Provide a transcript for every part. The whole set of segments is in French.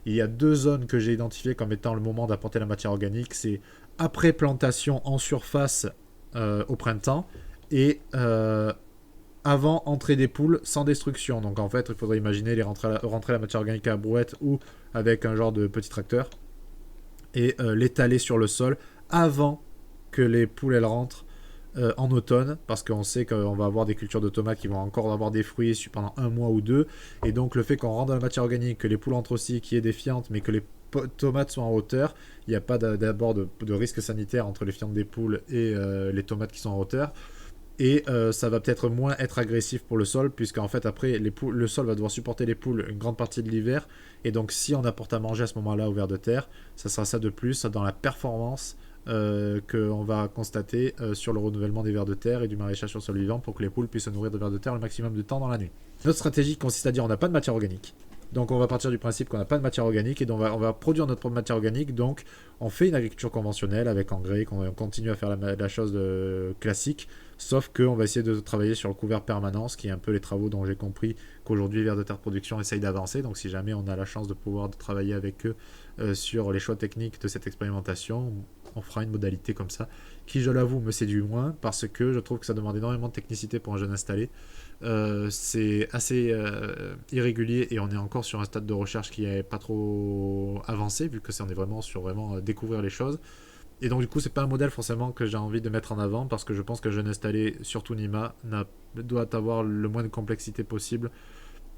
il y a deux zones que j'ai identifiées comme étant le moment d'apporter la matière organique. C'est après plantation en surface au printemps et avant entrée des poules sans destruction. Donc en fait, il faudrait imaginer rentrer la matière organique à la brouette ou avec un genre de petit tracteur et l'étaler sur le sol avant que les poules elles rentrent en automne, parce qu'on sait qu'on va avoir des cultures de tomates qui vont encore avoir des fruits pendant un mois ou deux, et donc le fait qu'on rentre dans la matière organique, que les poules entrent aussi, qui est défiante, mais que les tomates soient en hauteur, il n'y a pas d'abord de risque sanitaire entre les fientes des poules et les tomates qui sont en hauteur. Et ça va peut-être moins être agressif pour le sol, puisqu'en fait après le sol va devoir supporter les poules une grande partie de l'hiver, et donc si on apporte à manger à ce moment-là aux vers de terre, ça sera ça de plus dans la performance qu'on va constater sur le renouvellement des vers de terre et du maraîchage sur sol vivant pour que les poules puissent se nourrir de vers de terre le maximum de temps dans la nuit. Notre stratégie consiste à dire on n'a pas de matière organique. Donc on va partir du principe qu'on n'a pas de matière organique et donc on va produire notre propre matière organique. Donc on fait une agriculture conventionnelle avec engrais, qu'on continue à faire la chose classique, sauf qu'on va essayer de travailler sur le couvert permanence, qui est un peu les travaux dont j'ai compris qu'aujourd'hui Vers de Terre Production essaye d'avancer. Donc si jamais on a la chance de pouvoir travailler avec eux sur les choix techniques de cette expérimentation, on fera une modalité comme ça, qui je l'avoue me séduit moins, parce que je trouve que ça demande énormément de technicité pour un jeune installé. C'est assez irrégulier et on est encore sur un stade de recherche qui n'est pas trop avancé, vu que on est vraiment sur découvrir les choses. Et donc du coup c'est pas un modèle forcément que j'ai envie de mettre en avant, parce que je pense qu'un jeune installé, surtout Nima, doit avoir le moins de complexité possible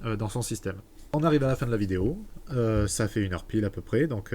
dans son système. On arrive à la fin de la vidéo, ça fait une heure pile à peu près, donc